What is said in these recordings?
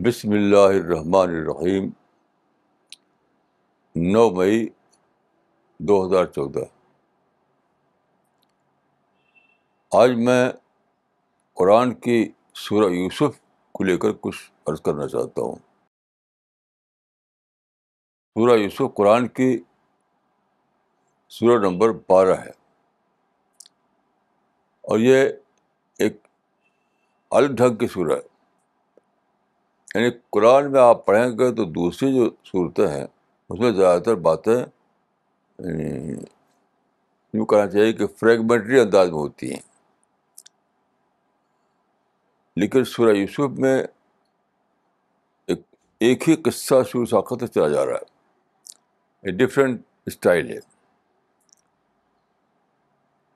بسم اللہ الرحمن الرحیم 9 مئی 2014۔ آج میں قرآن کی سورہ یوسف کو لے کر کچھ عرض کرنا چاہتا ہوں۔ سورہ یوسف قرآن کی سورہ نمبر 12 ہے، اور یہ ایک الگ ڈھنگ کی سورہ ہے۔ یعنی قرآن میں آپ پڑھیں گے تو دوسری جو صورتیں ہیں اس میں زیادہ تر باتیں یوں کہنا چاہیے کہ فریگمنٹری انداز میں ہوتی ہیں، لیکن سورہ یوسف میں ایک ہی قصہ شروع سے آخر تک چلا جا رہا ہے، ڈفرینٹ اسٹائل ہے۔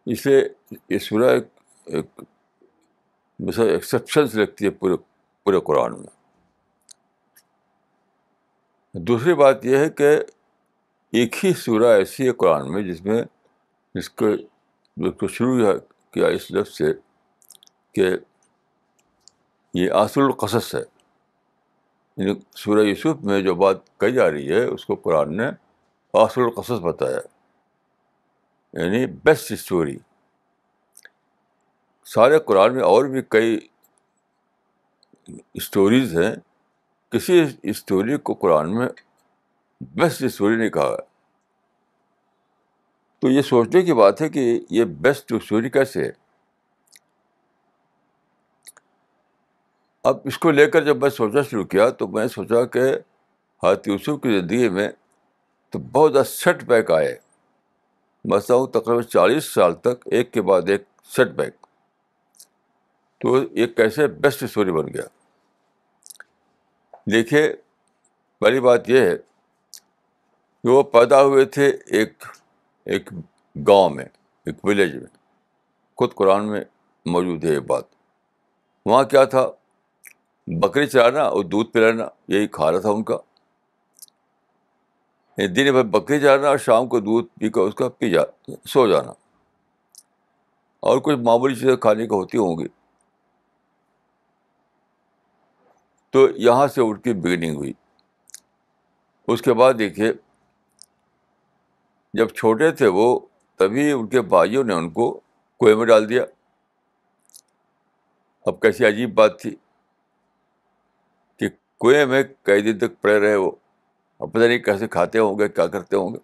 اس لیے یہ سورہ ایک مثلا ایکسیپشنس لگتی ہے پورے قرآن میں۔ دوسری بات یہ ہے کہ ایک ہی سورہ ایسی ہے قرآن میں جس کو شروع کیا اس لفظ سے کہ یہ آصل القصص ہے۔ یعنی سورہ یوسف میں جو بات کہی جا رہی ہے اس کو قرآن نے آصل القصص بتایا، یعنی بیسٹ اسٹوری۔ سارے قرآن میں اور بھی کئی اسٹوریز ہیں، کسی اسٹوری کو قرآن میں بیسٹ اسٹوری نہیں کہا ہے۔ تو یہ سوچنے کی بات ہے کہ یہ بیسٹ اسٹوری کیسے ہے۔ اب اس کو لے کر جب میں سوچنا شروع کیا تو میں سوچا کہ حضرت یوسف کی زندگی میں تو بہت زیادہ سیٹ بیک آئے، مثلا تقریباً 40 سال تک ایک کے بعد ایک سیٹ بیک۔ تو یہ کیسے بیسٹ اسٹوری بن گیا؟ دیکھیے، پہلی بات یہ ہے کہ وہ پیدا ہوئے تھے ایک گاؤں میں، ایک ولیج میں۔ خود قرآن میں موجود ہے یہ بات۔ وہاں کیا تھا؟ بکری چرانا اور دودھ پلانا، یہی کھانا تھا ان کا۔ دن بھر بکری چرانا اور شام کو دودھ پی کر اس کا سو جانا، اور کچھ معمولی چیزیں کھانے کو ہوتی ہوں گی۔ تو یہاں سے ان کی بگننگ ہوئی۔ اس کے بعد دیکھیے، جب چھوٹے تھے وہ، تبھی ان کے بھائیوں نے ان کو کنویں میں ڈال دیا۔ اب کیسی عجیب بات تھی کہ کنویں میں کئی دن تک پڑے رہے وہ، اب پتہ نہیں کیسے کھاتے ہوں گے، کیا کرتے ہوں گے۔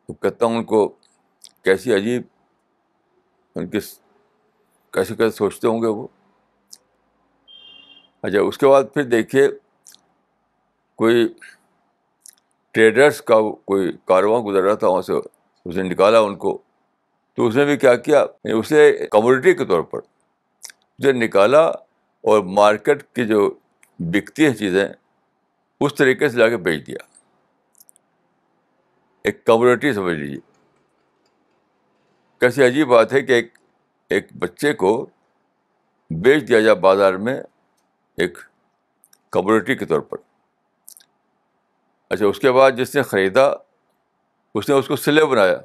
تو کہتا ہوں ان کو کیسی عجیب، ان کے کیسے سوچتے ہوں گے وہ۔ اچھا، اس کے بعد پھر دیکھیے، کوئی ٹریڈرس کا کوئی کارواں گزر رہا تھا وہاں سے، اس نے نکالا ان کو۔ تو اس نے بھی کیا کیا، اسے کموڈٹی کے طور پر اسے نکالا، اور مارکیٹ کی جو بکتی ہیں چیزیں اس طریقے سے جا کے بیچ دیا۔ ایک کموڈٹی سمجھ لیجیے۔ کیسی عجیب بات ہے کہ ایک بچے کو بیچ دیا جائے بازار میں ایک کموڈٹی کے طور پر۔ اچھا، اس کے بعد جس نے خریدا اس نے اس کو سلیو بنایا۔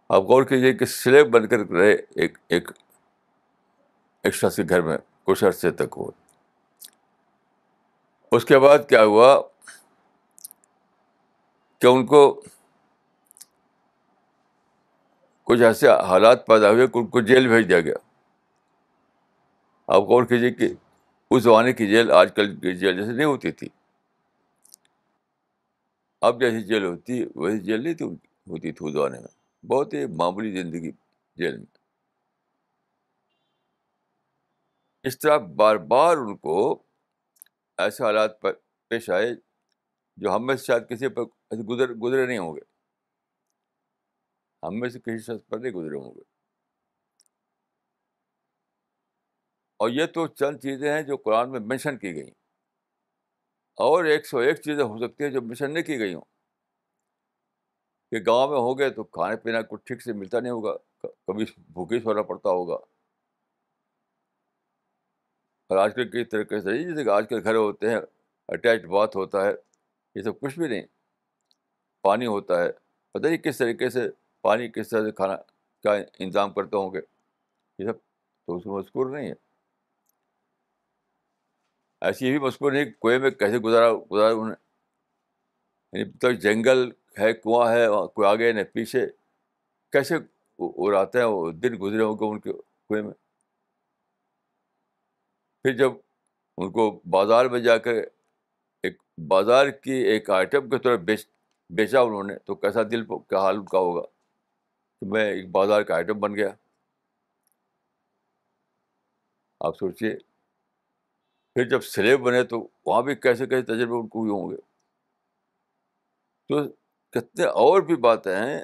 آپ غور کیجیے کہ سلیو بن کر رہے ایک شخص کے گھر میں کچھ عرصے تک وہ۔ اس کے بعد کیا ہوا کہ ان کو کچھ ایسے حالات پیدا ہوئے کہ ان کو جیل بھیج دیا گیا۔ آپ غور کیجیے کہ اس زمانے کی جیل آج کل کی جیل جیسے نہیں ہوتی تھی۔ اب جیسی جیل ہوتی ویسی جیل نہیں ہوتی تھی اس زمانے میں، بہت ہی معمولی زندگی جیل میں۔ اس طرح بار بار ان کو ایسے حالات پیش آئے جو ہم میں سے شاید کسی پر گزرے نہیں ہوں گے، ہم میں سے کسی شخص پر نہیں گزرے ہوں گے۔ اور یہ تو چند چیزیں ہیں جو قرآن میں مینشن کی گئی، اور 101 چیزیں ہو سکتی ہیں جو مینشن نہیں کی گئی ہوں۔ کہ گاؤں میں ہو گئے تو کھانے پینا کچھ ٹھیک سے ملتا نہیں ہوگا، کبھی بھوکے سونا پڑتا ہوگا۔ اور آج کل کس طریقے سے جیسے کہ آج کل گھر ہوتے ہیں، اٹیچ باتھ ہوتا ہے، یہ سب کچھ بھی نہیں۔ پانی ہوتا ہے، پتہ نہیں کس طریقے سے پانی، کس طرح سے کھانا کا انتظام کرتے ہوں گے، یہ سب تو اس میں مذکور نہیں ہے۔ ایسی یہ بھی مذکور نہیں کہ کنویں میں کیسے گزارا انہوں نے. یعنی تو جنگل ہے، کنواں ہے، کوئی آگے نہ پیچھے، کیسے وہ آتے ہیں، وہ دن گزرے ہوں گے ان کے کنویں میں. پھر جب ان کو بازار میں جا کر ایک بازار کی ایک آئٹم کے طور پر بیچا انہوں نے، تو کیسا دل کا حال ان کا ہوگا کہ میں ایک بازار کا آئٹم بن گیا. آپ سوچیے. پھر جب سلیب بنے تو وہاں بھی کیسے کیسے تجربے ان کو ہوئے ہوں گے. تو کتنے اور بھی باتیں ہیں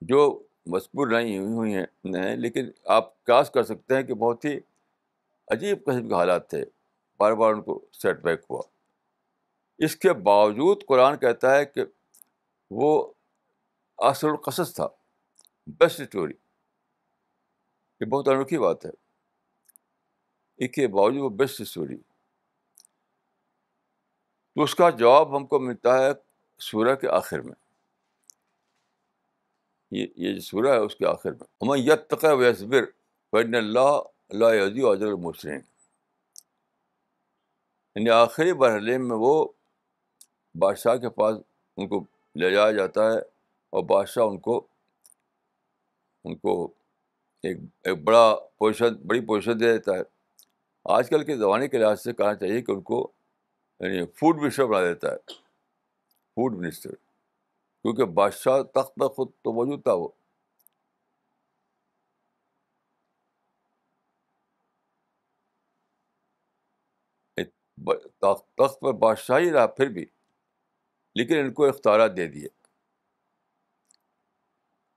جو مذکور نہیں ہوئی ہیں، لیکن آپ قیاس کر سکتے ہیں کہ بہت ہی عجیب قسم کے حالات تھے، بار بار ان کو سیٹ بیک ہوا. اس کے باوجود قرآن کہتا ہے کہ وہ اصل القصص تھا، بیسٹ اسٹوری. یہ بہت انوکھی بات ہے. اس کے باوجود وہ بیسٹ اسٹوری. تو اس کا جواب ہم کو ملتا ہے سورہ کے آخر میں. یہ جو سورہ ہے اس کے آخر میں، وَمَن يَتَّقِ وَيَصْبِرْ فَإِنَّ اللَّهَ لَا يُضِيعُ أَجْرَ الْمُحْسِنِينَ. یعنی آخری مرحلے میں وہ بادشاہ کے پاس ان کو لے جایا جاتا ہے، اور بادشاہ ان کو ایک بڑی پوزیشن دے دیتا ہے. آج کل کے زمانے کے لحاظ سے کہنا چاہیے کہ ان کو یعنی فوڈ منسٹر بنا دیتا ہے، فوڈ منسٹر. کیونکہ بادشاہ تخت پر خود تو موجود تھا. وہ ایک تخت پر بادشاہی رہا پھر بھی، لیکن ان کو اختیارات دے دیے.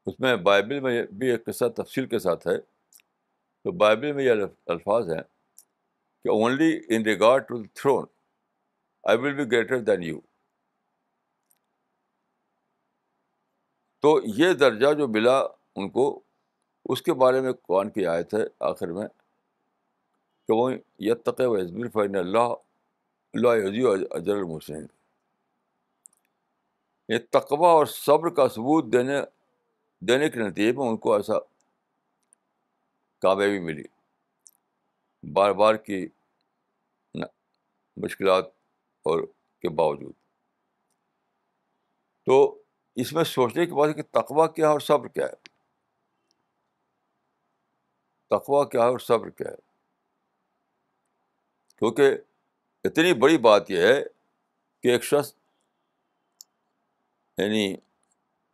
اس میں بائبل میں بھی ایک قصہ تفصیل کے ساتھ ہے. تو بائبل میں یہ الفاظ ہیں کہ only in regard to throne I will be greater than you. تو یہ درجہ جو ملا ان کو، اس کے بارے میں قرآن کی آیت ہے آخر میں کہ وہ یتقی ویصبر فإن اللہ لا یضیع اجر المحسنین. یہ تقوی اور صبر کا ثبوت دینے کے نتیجے میں ان کو ایسا کامیابی ملی، بار بار کی مشکلات اور کے باوجود. تو اس میں سوچنے کی بات ہے کہ تقوی کیا ہے اور صبر کیا ہے. تقوی کیا ہے اور صبر کیا ہے. کیونکہ اتنی بڑی بات یہ ہے کہ ایک شخص یعنی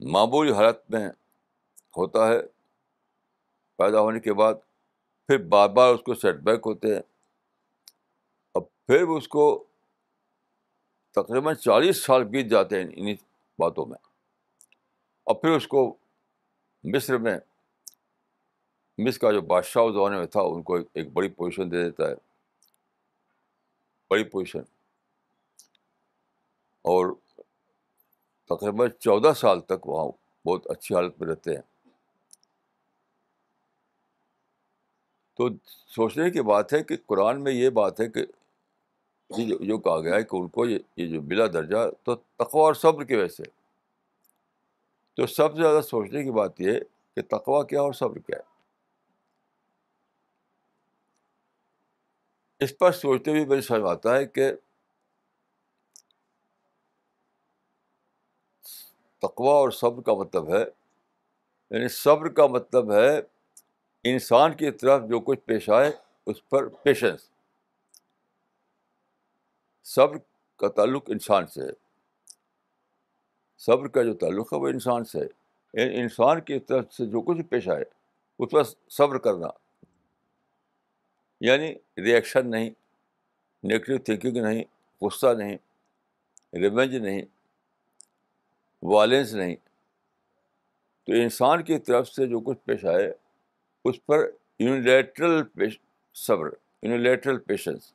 معمولی حالت میں ہوتا ہے پیدا ہونے کے بعد، پھر بار بار اس کو سیٹ بیک ہوتے ہیں، اب پھر اس کو تقریباً 40 سال بیت جاتے ہیں انہیں باتوں میں. اور پھر اس کو مصر میں، مصر کا جو بادشاہ اس زمانے میں تھا، ان کو ایک بڑی پوزیشن دے دیتا ہے، بڑی پوزیشن. اور تقریباً 14 سال تک وہاں بہت اچھی حالت میں رہتے ہیں. تو سوچنے کی بات ہے کہ قرآن میں یہ بات ہے کہ یہ جو کہا گیا ہے کہ ان کو یہ جو ملا درجہ تو تقوی اور صبر کی وجہ سے. تو سب سے زیادہ سوچنے کی بات یہ ہے کہ تقوی کیا اور صبر کیا ہے. اس پر سوچتے ہوئے مجھے سمجھ آتا ہے کہ تقوی اور صبر کا مطلب ہے، یعنی صبر کا مطلب ہے انسان کی طرف جو کچھ پیش آئے اس پر پیشنس. صبر کا تعلق انسان سے ہے، صبر کا جو تعلق ہے وہ انسان سے ہے. یعنی انسان کی طرف سے جو کچھ پیش آئے اس پر صبر کرنا. یعنی ریئیکشن نہیں، نیگیٹو تھنکنگ نہیں، غصہ نہیں، ریونج نہیں، وائلنس نہیں. تو انسان کی طرف سے جو کچھ پیش آئے اس پر یونیلیٹرل صبر، یونیلیٹرل پیشنس.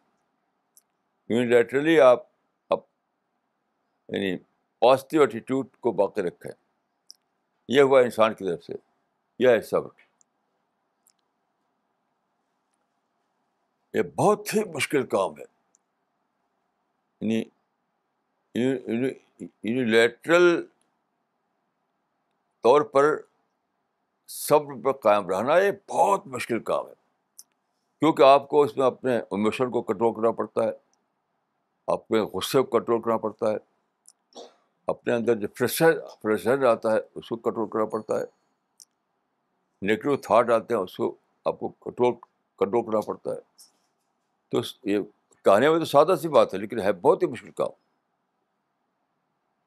یونیلیٹرلی آپ یعنی پازیٹیو ایٹیٹیوڈ کو باقی رکھیں. یہ ہوا انسان کی طرف سے، یہ ہے صبر. یہ بہت ہی مشکل کام ہے. یعنی یونیلیٹرل طور پر صبر پر قائم رہنا یہ بہت مشکل کام ہے. کیونکہ آپ کو اس میں اپنے ایموشن کو کنٹرول کرنا پڑتا ہے، اپنے غصے کو کنٹرول کرنا پڑتا ہے، اپنے اندر جو پریشر آتا ہے اس کو کنٹرول کرنا پڑتا ہے، نیگیٹو تھاٹ آتے ہیں اس کو آپ کو کنٹرول کرنا پڑتا ہے. تو یہ کہنے میں تو سادہ سی بات ہے لیکن ہے بہت ہی مشکل کام.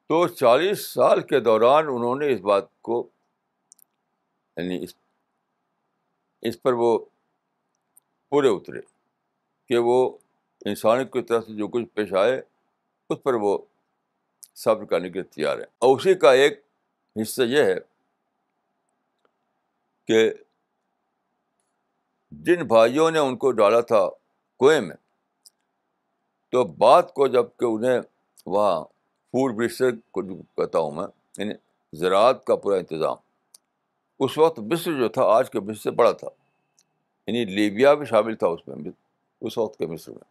تو 40 سال کے دوران انہوں نے اس بات کو، یعنی اس پر وہ پورے اترے کہ وہ انسان کی طرف سے جو کچھ پیش آئے اس پر وہ صبر کرنے کے لیے تیار ہے. اور اسی کا ایک حصہ یہ ہے کہ جن بھائیوں نے ان کو ڈالا تھا کنویں میں، تو بات کو جب کہ انہیں وہاں فوڈ منسٹر کو جو کہتا ہوں میں، یعنی زراعت کا پورا انتظام، اس وقت مصر جو تھا آج کے مصر سے بڑا تھا، یعنی لیبیا بھی شامل تھا اس میں، اس وقت کے مصر میں.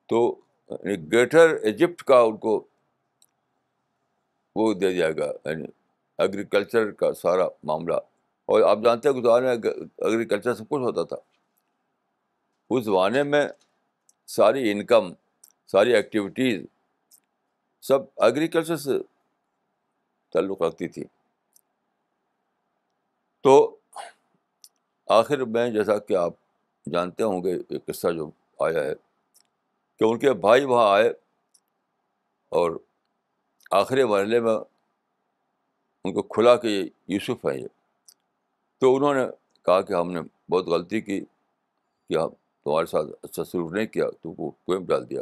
تو گریٹر ایجپٹ کا ان کو وہ دے دیا گیا، یعنی ایگریکلچر کا سارا معاملہ. اور آپ جانتے ہیں کہ زمانے میں ایگریکلچر سے کچھ ہوتا تھا. اس زمانے میں ساری انکم، ساری ایکٹیویٹیز سب ایگریکلچر سے تعلق رکھتی تھی. تو آخر میں جیسا کہ آپ جانتے ہوں گے ایک قصہ جو آیا ہے کہ ان کے بھائی وہاں آئے اور آخری مرحلے میں ان کو کھلا کہ یہ یوسف ہیں یہ. تو انہوں نے کہا کہ ہم نے بہت غلطی کی کہ ہم تمہارے ساتھ اچھا سلوک نہیں کیا، تو کو کنویں میں ڈال دیا.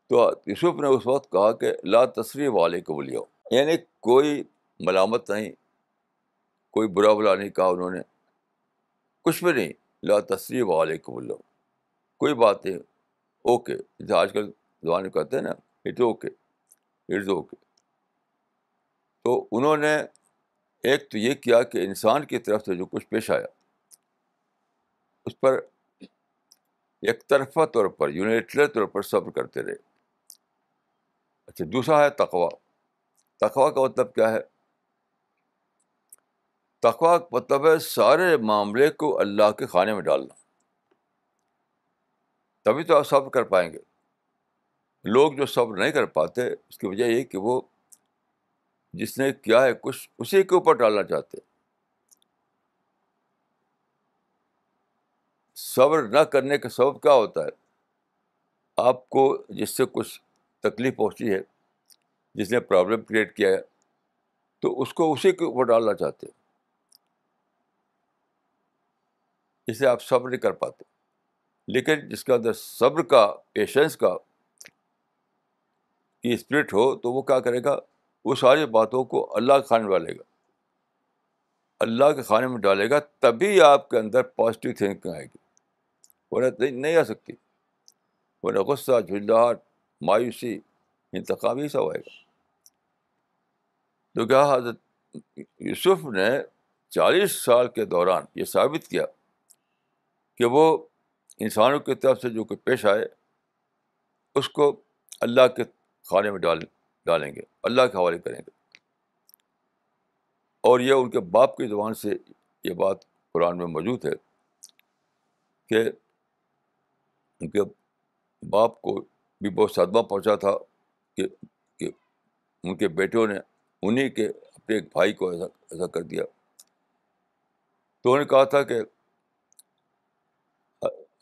تو یوسف نے اس وقت کہا کہ لا تثریب علیکم الیوم، یعنی کوئی ملامت نہیں، کوئی برا بلا نہیں کہا انہوں نے، کچھ بھی نہیں. لا تثریب علیکم الیوم، کوئی بات نہیں، اوکے. جیسے آج کل زبان میں کہتے ہیں نا اٹس اوکے، اٹس اوکے. تو انہوں نے ایک تو یہ کیا کہ انسان کی طرف سے جو کچھ پیش آیا اس پر ایک طرفہ طور پر، یونیٹرل طور پر صبر کرتے رہے. اچھا، دوسرا ہے تقویٰ. تقویٰ کا مطلب کیا ہے؟ تقویٰ کا مطلب ہے سارے معاملے کو اللہ کے خانے میں ڈالنا، تبھی تو آپ صبر کر پائیں گے. لوگ جو صبر نہیں کر پاتے اس کی وجہ یہ کہ وہ جس نے کیا ہے کچھ اسی کے اوپر ڈالنا چاہتے. صبر نہ کرنے کا سبب کیا ہوتا ہے؟ آپ کو جس سے کچھ تکلیف پہنچی ہے، جس نے پرابلم کریٹ کیا ہے، تو اس کو اسی کے اوپر ڈالنا چاہتے، اسے آپ صبر نہیں کر پاتے. لیکن جس کے اندر صبر کا، پیشنس کا کی اسپرٹ ہو تو وہ کیا کرے گا؟ وہ ساری باتوں کو اللہ کے کھانے میں ڈالے گا، اللہ کے کھانے میں ڈالے گا، تبھی آپ کے اندر پازیٹیو تھنکنگ آئے گی، ورنہ نہیں آ سکتی. ورنہ غصہ، جھنجھلاہٹ، مایوسی، انتقام ہی سب آئے گا. تو کیا حضرت یوسف نے 40 سال کے دوران یہ ثابت کیا کہ وہ انسانوں کی طرف سے جو کہ پیش آئے اس کو اللہ کے کھانے میں ڈالیں گے، اللہ کے حوالے کریں گے. اور یہ ان کے باپ کی زبان سے یہ بات قرآن میں موجود ہے کہ ان کے باپ کو بھی بہت صدمہ پہنچا تھا کہ ان کے بیٹوں نے انہیں کے اپنے ایک بھائی کو ایسا کر دیا. تو انہوں نے کہا تھا کہ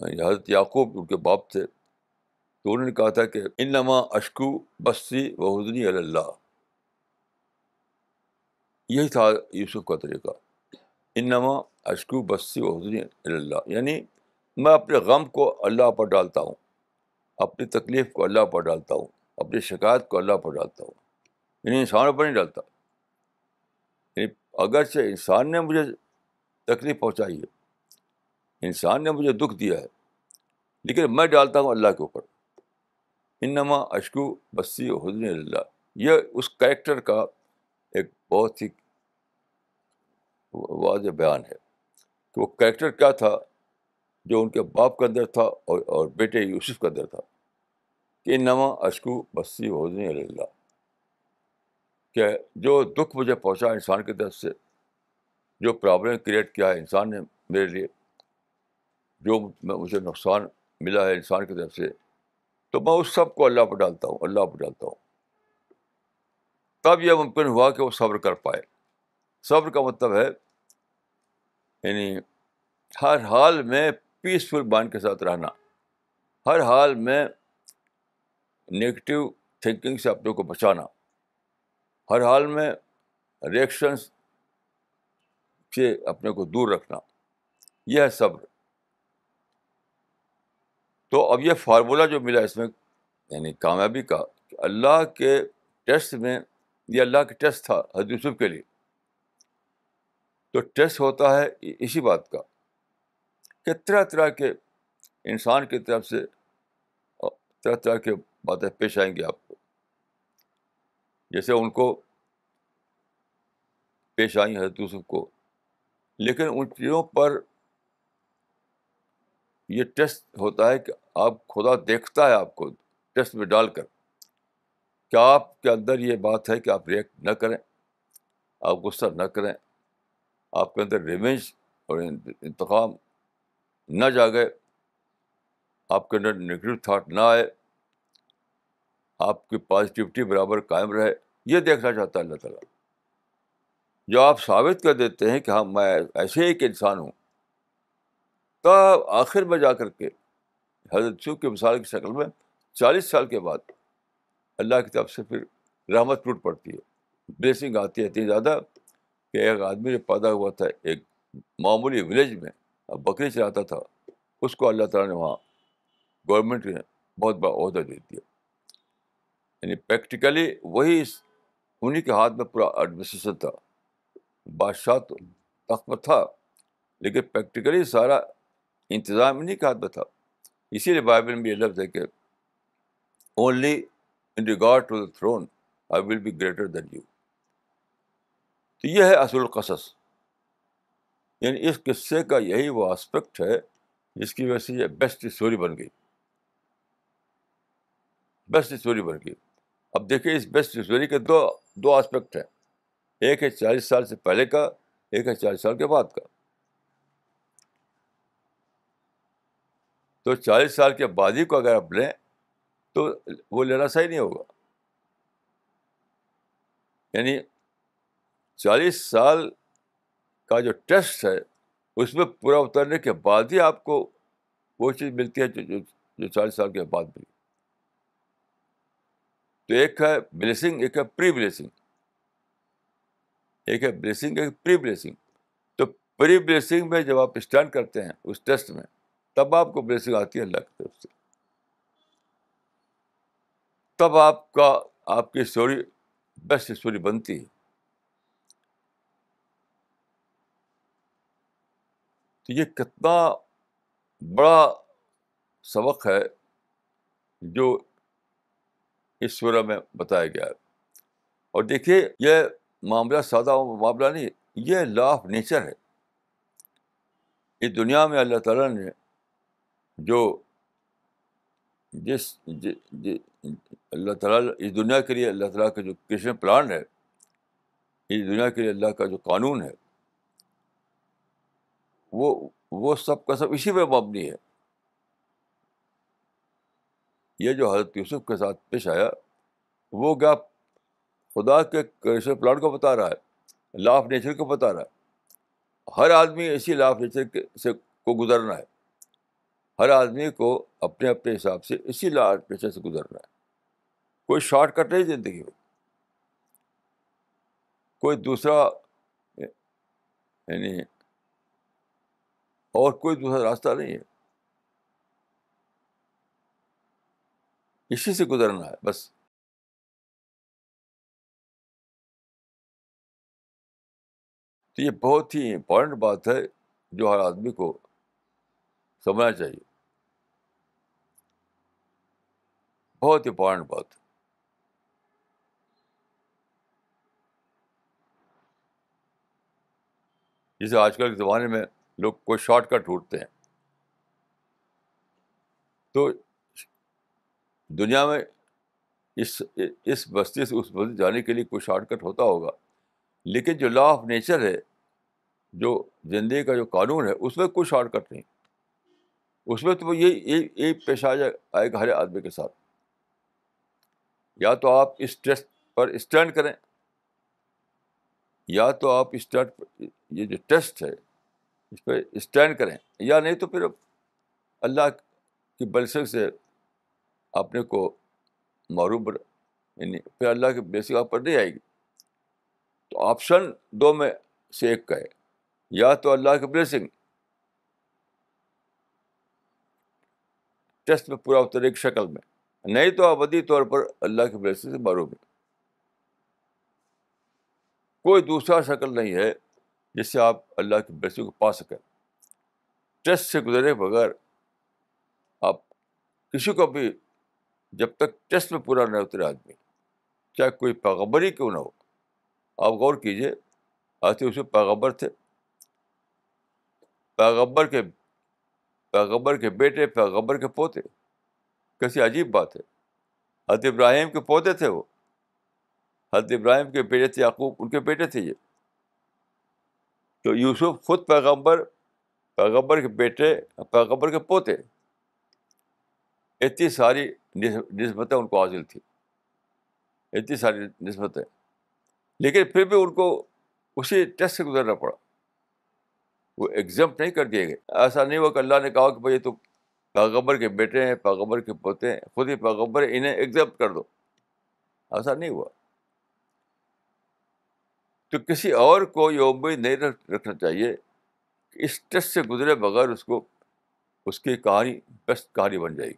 حضرت یعقوب ان کے باپ تھے، تو انہوں نے کہا تھا کہ انما اشکو بسی و حزنی الی اللہ. یہی تھا یوسف کا طریقہ، انما اشکو بسی و حزنی الی اللہ، یعنی میں اپنے غم کو اللہ پر ڈالتا ہوں، اپنی تکلیف کو اللہ پر ڈالتا ہوں، اپنی شکایت کو اللہ پر ڈالتا ہوں، یعنی انسانوں پر نہیں ڈالتا. یعنی اگرچہ انسان نے مجھے تکلیف پہنچائی ہے، انسان نے مجھے دکھ دیا ہے، لیکن میں ڈالتا ہوں اللہ کے اوپر. انما اشکو بسی و حزنی الی اللہ، یہ اس کریکٹر کا ایک بہت ہی واضح بیان ہے کہ وہ کریکٹر کیا تھا جو ان کے باپ کے اندر تھا اور بیٹے یوسف کے اندر تھا، کہ انما اشکو بسی و حزنی الی اللہ، کہ جو دکھ مجھے پہنچا انسان کی طرف سے، جو پرابلم کریٹ کیا ہے انسان نے میرے لیے، جو مجھے نقصان ملا ہے انسان کی طرف سے، تو میں اس سب کو اللہ پر ڈالتا ہوں، اللہ پر ڈالتا ہوں. تب یہ ممکن ہوا کہ وہ صبر کر پائے. صبر کا مطلب ہے یعنی ہر حال میں پیسفل مائنڈ کے ساتھ رہنا، ہر حال میں نیگیٹو تھنکنگ سے اپنے کو بچانا، ہر حال میں ریئیکشنس سے اپنے کو دور رکھنا. یہ ہے صبر. تو اب یہ فارمولہ جو ملا اس میں یعنی کامیابی کا، کہ اللہ کے ٹیسٹ میں، یہ اللہ کا ٹیسٹ تھا حضرت یوسف کے لیے. تو ٹیسٹ ہوتا ہے اسی بات کا کہ طرح طرح کے انسان کی طرف سے طرح طرح کے باتیں پیش آئیں گی آپ کو، جیسے ان کو پیش آئیں حضرت یوسف کو. لیکن ان چیزوں پر یہ ٹیسٹ ہوتا ہے کہ آپ خدا دیکھتا ہے آپ کو ٹیسٹ میں ڈال کر، کیا آپ کے اندر یہ بات ہے کہ آپ ریئیکٹ نہ کریں، آپ غصہ نہ کریں، آپ کے اندر ریونج اور انتقام نہ جاگے، آپ کے اندر نگیٹو تھاٹ نہ آئے، آپ کی پازیٹیوٹی برابر قائم رہے. یہ دیکھنا چاہتا ہے اللہ تعالیٰ. جو آپ ثابت کر دیتے ہیں کہ ہاں میں ایسے ہی ایک انسان ہوں، تب آخر میں جا کر کے حضرت یوسف کی مثال کی شکل میں 40 سال کے بعد اللہ کی طرف سے پھر رحمت ٹوٹ پڑتی ہے، بلیسنگ آتی ہے اتنی زیادہ کہ ایک آدمی جو پیدا ہوا تھا ایک معمولی ولیج میں، اب بکری چلاتا تھا، اس کو اللہ تعالیٰ نے وہاں گورنمنٹ نے بہت بڑا عہدہ دے دیا. یعنی پریکٹیکلی وہی انہیں کے ہاتھ میں پورا ایڈمنسٹریشن تھا. بادشاہ تو تخت پر تھا لیکن پریکٹیکلی سارا انتظام انہیں کے ہاتھ میں تھا. اسی لیے بائبل میں یہ لفظ ہے کہ only in regard to the throne I will be greater than you. تو یہ ہے اصل القصص. یعنی اس قصے کا یہی وہ اسپیکٹ ہے جس کی وجہ سے یہ بیسٹ اسٹوری بن گئی، بیسٹ اسٹوری بن گئی. اب دیکھیے اس بیسٹ اسٹوری کے دو اسپیکٹ ہیں، ایک ہے 40 سال سے پہلے کا، ایک ہے 40 سال کے بعد کا. تو 40 سال کے بعد ہی کو اگر آپ لیں تو وہ لینا صحیح نہیں ہوگا. یعنی 40 سال کا جو ٹیسٹ ہے اس میں پورا اترنے کے بعد ہی آپ کو وہ چیز ملتی ہے جو 40 سال کے بعد ملی. تو ایک ہے بلیسنگ، ایک ہے پری بلیسنگ، ایک ہے بلیسنگ، ایک پری بلیسنگ. تو پری بلیسنگ میں جب آپ اسٹینڈ کرتے ہیں اس ٹیسٹ میں، تب آپ کو بلیسنگ آتی ہے اللہ کی طرف سے. تب آپ کی اسٹوری بیسٹ اسٹوری بنتی ہے. تو یہ کتنا بڑا سبق ہے جو اس سورہ میں بتایا گیا ہے. اور دیکھیے یہ معاملہ سادہ معاملہ نہیں، یہ لا آف نیچر ہے. اس دنیا میں اللہ تعالیٰ نے جو جس ج, ج, اللہ تعالیٰ اس دنیا کے لیے اللہ تعالیٰ کا جو کریشن پلان ہے، اس دنیا کے لیے اللہ کا جو قانون ہے، وہ سب کا سب اسی پہ مبنی ہے. یہ جو حضرت یوسف کے ساتھ پیش آیا وہ کیا خدا کے کریشن پلان کو بتا رہا ہے، لا آف نیچر کو بتا رہا ہے. ہر آدمی اسی لا آف نیچر سے کو گزرنا ہے. ہر آدمی کو اپنے اپنے حساب سے اسی لا آف نیچر سے گزرنا ہے. کوئی شارٹ کٹ نہیں زندگی میں، کوئی دوسرا یعنی اور کوئی دوسرا راستہ نہیں ہے. اسی سے گزرنا ہے بس. تو یہ بہت ہی امپورٹنٹ بات ہے جو ہر آدمی کو سمجھنا چاہیے. بہت امپورٹنٹ بات ہے. جسے آج کل کے زمانے میں لوگ کوئی شارٹ کٹ ڈھونڈتے ہیں. تو دنیا میں اس بستی سے اس بستی جانے کے لیے کوئی شارٹ کٹ ہوتا ہوگا، لیکن جو لا آف نیچر ہے، جو زندگی کا جو قانون ہے، اس میں کوئی شارٹ کٹ نہیں. اس میں تو یہی پیش آئے گا ہر آدمی کے ساتھ. یا تو آپ اس ٹیسٹ پر اسٹینڈ کریں, یا تو آپ یہ جو ٹیسٹ ہے اس پہ اسٹینڈ کریں, یا نہیں تو پھر اللہ کی بلسنگ سے اپنے کو معروف یعنی پھر اللہ کی بلیسنگ آپ پر نہیں آئے گی. تو آپشن دو میں سے ایک کا ہے, یا تو اللہ کی بلیسنگ ٹیسٹ میں پورا اترے کی شکل میں, نہیں تو ابدی طور پر اللہ کی بلیسنگ سے معروف ہے. کوئی دوسرا شکل نہیں ہے جس سے آپ اللہ کی بلیسنگ کو پا سکیں. ٹیسٹ سے گزرے بغیر آپ کسی کو بھی, جب تک ٹیسٹ میں پورا نہ اترے آدمی, چاہے کوئی پیغمبر ہی کیوں نہ ہو. آپ غور کیجیے, آتے اس میں پیغمبر تھے, پیغمبر کے بیٹے, پیغمبر کے پوتے. کیسی عجیب بات ہے. حضرت ابراہیم کے پوتے تھے وہ, حضرت ابراہیم کے بیٹے تھے یعقوب, ان کے بیٹے تھے یہ. تو یوسف خود پیغمبر, پیغمبر کے بیٹے, پیغمبر کے پوتے. اتنی ساری نسبتیں ان کو حاصل تھی, اتنی ساری نسبتیں, لیکن پھر بھی ان کو اسی ٹیسٹ سے گزرنا پڑا. وہ ایگزمپٹ نہیں کر دیے گئے. ایسا نہیں ہوا کہ اللہ نے کہا کہ بھائی تو پیغمبر کے بیٹے ہیں, پیغمبر کے پوتے ہیں, خود ہی پیغمبر ہیں, انہیں ایگزمپٹ کر دو. ایسا نہیں ہوا. تو کسی اور کو یہ امید نہیں رکھنا چاہیے کہ اس ٹیسٹ سے گزرے بغیر اس کی کہانی بیسٹ کہانی بن جائے گی,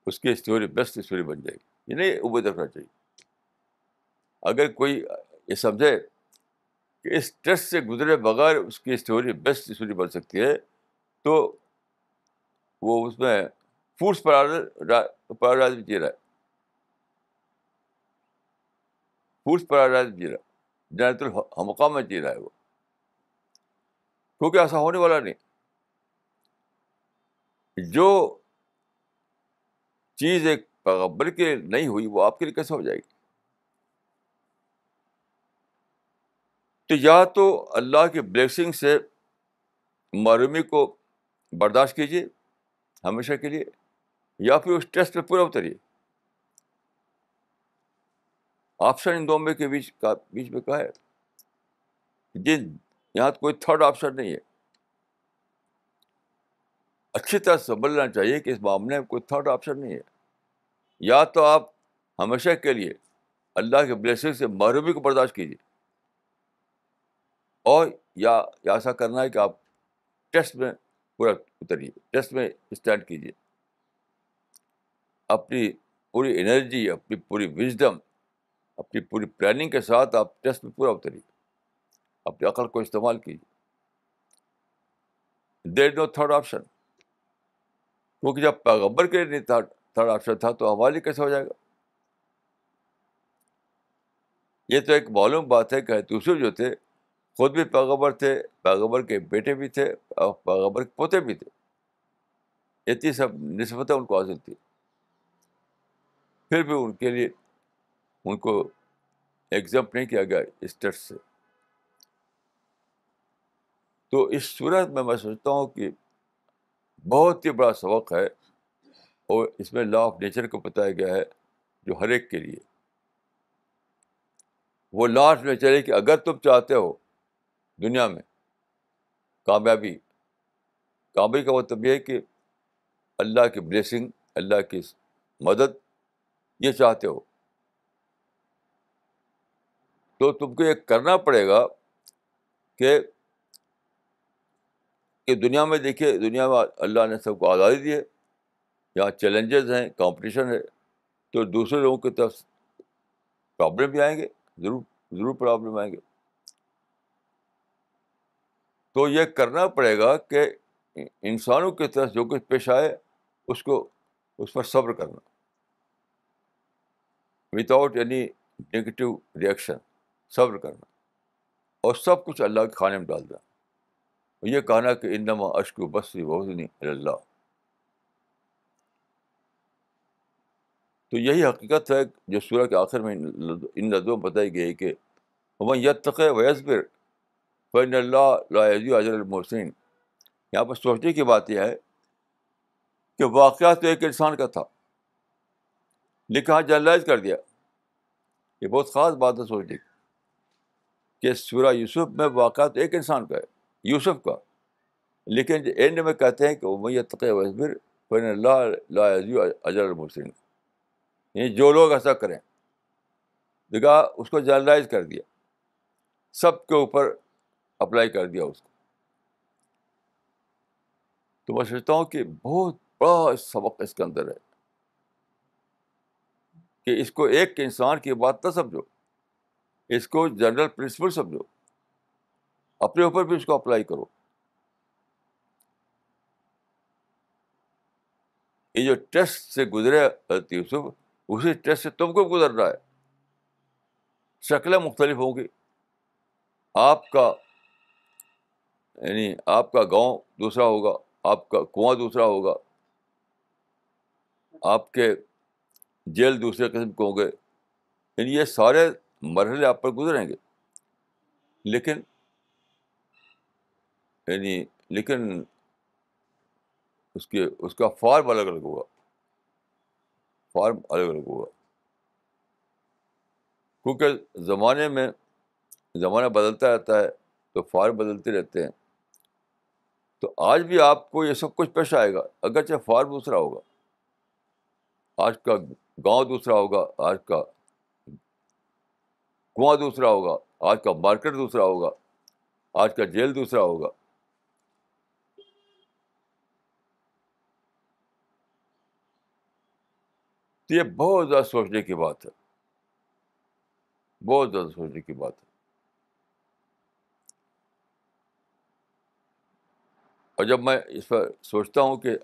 اس کی اسٹوری بیسٹ اسٹوری بن جائے گی. یہ نہیں امید رکھنا چاہیے. اگر کوئی یہ سمجھے کہ اس ٹیسٹ سے گزرے بغیر اس کی اسٹوری بیسٹ اسٹوری بن سکتی ہے, تو وہ اس میں فورس پیراڈائز جی رہا ہے, فورس پیراڈائز جی رہا ہے, جنت الحمقہ میں جی رہا ہے وہ. کیونکہ ایسا ہونے والا نہیں. جو چیز ایک پیغمبر کے نہیں ہوئی وہ آپ کے لیے کیسے ہو جائے گی؟ تو یا تو اللہ کی بلیسنگ سے محرومی کو برداشت کیجیے ہمیشہ کے لیے, یا پھر اس ٹیسٹ پہ پورا اتریے. آپشن ان دونوں کے بیچ میں کیا ہے؟ یہاں کوئی تھرڈ آپشن نہیں ہے. اچھی طرح سمجھنا چاہیے کہ اس معاملے میں کوئی تھرڈ آپشن نہیں ہے. یا تو آپ ہمیشہ کے لیے اللہ کے بلیسنگ سے محرومی کو برداشت کیجیے, اور یا ایسا کرنا ہے کہ آپ ٹیسٹ میں پورا اتریے, ٹیسٹ میں اسٹینڈ کیجیے. اپنی پوری انرجی, اپنی پوری وژڈم, اپنی پوری پلاننگ کے ساتھ آپ ٹیسٹ میں پورا اتریے, اپنی عقل کو استعمال کیجیے. دیر از نو تھرڈ آپشن. کیونکہ جب پیغمبر کے لیے تھرڈ آپشن تھا تو ہمارے لیے کیسے ہو جائے گا؟ یہ تو ایک معلوم بات ہے کہ یوسف جو تھے خود بھی پیغمبر تھے, پیغمبر کے بیٹے بھی تھے, اور پیغمبر کے پوتے بھی تھے. اتنی سب نسبتیں ان کو حاصل تھی, پھر بھی ان کے لیے ان کو ایگزمپٹ نہیں کیا گیا اس ٹیسٹ سے. تو اس صورت میں سمجھتا ہوں کہ بہت ہی بڑا سبق ہے, اور اس میں لا آف نیچر کو بتایا گیا ہے جو ہر ایک کے لیے. وہ لا آف نیچر ہے کہ اگر تم چاہتے ہو دنیا میں کامیابی کا مطلب یہ ہے کہ اللہ کی بلیسنگ, اللہ کی مدد یہ چاہتے ہو, تو تم کو یہ کرنا پڑے گا کہ دنیا میں دیکھیے, دنیا میں اللہ نے سب کو آزادی دی ہے, یہاں چیلنجز ہیں, کمپٹیشن ہے, تو دوسرے لوگوں کی طرف پرابلم بھی آئیں گے, ضرور پرابلم آئیں گے. تو یہ کرنا پڑے گا کہ انسانوں کی طرف جو کچھ پیش آئے اس پر صبر کرنا, وداؤٹ اینی نگیٹو ریئیکشن, صبر کرنا, اور سب کچھ اللہ کے کھانے میں ڈال دینا. یہ کہنا کہ انما اشکو بثی وحزنی الی اللہ. تو یہی حقیقت ہے جو سورہ کے آخر میں ان لفظوں میں بتائی گئی کہ ومن یتق ویصبر فإن اللہ لا یضیع اجر المحسنین. یہاں پر سوچنے کی بات یہ ہے کہ واقعہ تو ایک انسان کا تھا لیکن ہاں جنرلائز کر دیا. یہ بہت خاص بات ہے سوچنے کی کہ سورہ یوسف میں واقعہ تو ایک انسان کا ہے, یوسف کا, لیکن اینڈ میں کہتے ہیں کہ وَمَن یتَّقِ وَیَصْبِرْ فَإِنَّ اللَّهَ لَا یُضِيعُ أَجْرَ الْمُحْسِنِينَ. یعنی جو لوگ ایسا کریں, دیکھا اس کو جنرلائز کر دیا, سب کے اوپر اپلائی کر دیا اس کو. تو میں سوچتا ہوں کہ بہت بڑا سبق اس کے اندر ہے کہ اس کو ایک انسان کی بات نہ سمجھو, اس کو جنرل پرنسپل سمجھو, اپنے اوپر بھی اس کو اپلائی کرو. یہ جو ٹیسٹ سے گزرے حضرت یوسف, اسی ٹیسٹ سے تم کو گزرنا ہے. شکلیں مختلف ہوں گی, آپ کا یعنی آپ کا گاؤں دوسرا ہوگا, آپ کا کنواں دوسرا ہوگا, آپ کے جیل دوسرے قسم کے ہوں گے, یعنی یہ سارے مرحلے آپ پر گزریں گے. لیکن لیکن اس کا فارم الگ الگ ہوگا, فارم الگ الگ ہوگا, کیونکہ زمانہ بدلتا رہتا ہے تو فارم بدلتے رہتے ہیں. تو آج بھی آپ کو یہ سب کچھ پیش آئے گا, اگرچہ فارم دوسرا ہوگا. آج کا گاؤں دوسرا ہوگا, آج کا کنواں دوسرا ہوگا, آج کا مارکیٹ دوسرا ہوگا, آج کا جیل دوسرا ہوگا. تو یہ بہت زیادہ سوچنے کی بات ہے, بہت زیادہ سوچنے کی بات ہے. اور جب میں اس پر سوچتا ہوں کہ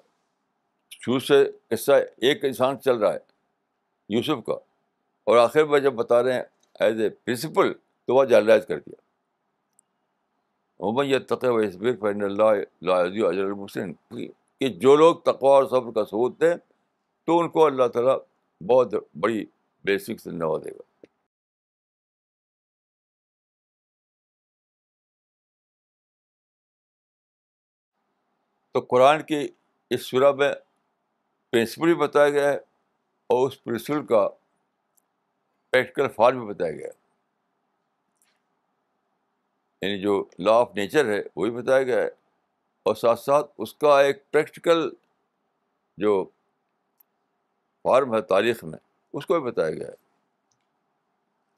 شروع سے قصہ ایک انسان چل رہا ہے یوسف کا, اور آخر میں جب بتا رہے ہیں ایز اے پرنسپل, تو وہ جنرلائز کر دیا. وَمَن یتَّقِ وَیَصْبِرْ فَإِنَّ اللَّهَ لَا یُضِيعُ أَجْرَ الْمُحْسِنِينَ, کہ جو لوگ تقویٰ اور صبر کا ثبوت دیں تو ان کو اللہ تعالیٰ بہت بڑی بلیسنگ سے نوازے گا. تو قرآن کی اس سورہ میں پرنسپل بھی بتایا گیا ہے, اور اس پرنسپل کا پریکٹیکل فارم بھی بتایا گیا ہے. یعنی جو لا آف نیچر ہے وہ بھی بتایا گیا ہے, اور ساتھ ساتھ اس کا ایک پریکٹیکل جو فارم ہے تاریخ میں, اس کو بھی بتایا گیا ہے,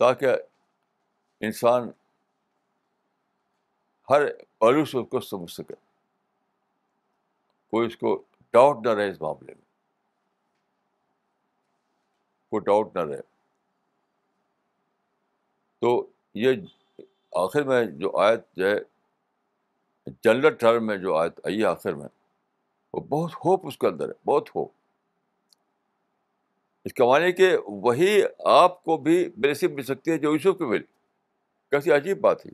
تاکہ انسان ہر پہلو سے اس کو سمجھ سکے, کوئی اس کو ڈاؤٹ نہ رہے, اس معاملے میں کوئی ڈاؤٹ نہ رہے. تو یہ آخر میں جو آیت جو ہے, جنرل ٹرم میں جو آیت آئی ہے آخر میں, وہ بہت ہوپ اس کے اندر ہے, بہت ہوپ. اس کا معنی ہے کہ وہی آپ کو بھی بلیسنگ مل سکتی ہے جو یوسف کو ملی. کیسی عجیب بات ہے.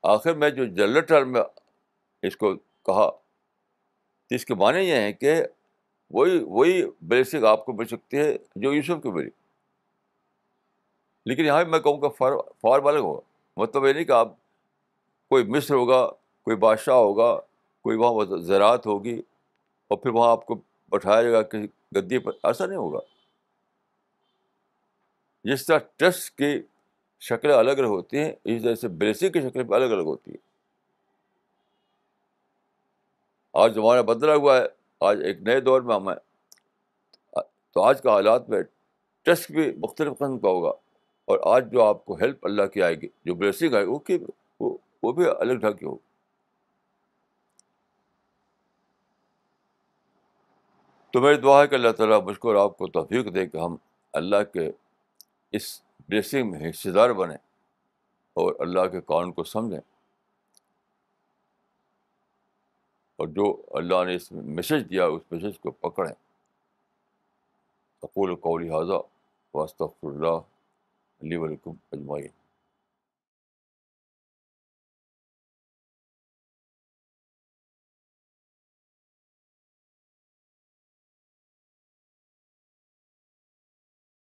آخر میں جو جنرل ٹرم میں اس کو کہا, تو اس کے معنی یہ ہے کہ وہی بلیسنگ آپ کو مل سکتی ہے جو یوسف کو ملی. لیکن یہاں بھی میں کہوں گا فارم الگ ہوگا. مطلب یہ نہیں کہ آپ کوئی مصر ہوگا, کوئی بادشاہ ہوگا, کوئی وہاں زراعت ہوگی, اور پھر وہاں آپ کو بٹھایا جائے گا کسی گدی پر, ایسا نہیں ہوگا. جس طرح ٹرسٹ کی شکلیں الگ الگ ہوتی ہیں, اس طرح سے بلیسنگ کی شکلیں بھی الگ الگ ہوتی ہیں. آج زمانہ بدلا ہوا ہے, آج ایک نئے دور میں ہم ہیں, تو آج کا حالات میں ٹیسٹ بھی مختلف قسم کا ہوگا, اور آج جو آپ کو ہیلپ اللہ کی آئے گی, جو بلیسنگ آئے گی, وہ بھی الگ ڈھنگ کی ہوگی. تو میری دعا ہے کہ اللہ تعالیٰ مجھ کو اور آپ کو توفیق دے کہ ہم اللہ کے اس بلیسنگ میں حصے دار بنیں, اور اللہ کے قانون کو سمجھیں, اور جو اللہ نے اس میں میسج دیا اس میسج کو پکڑیں. اقول قولی ھذا واستغفر اللہ لی ولکم اجمعین.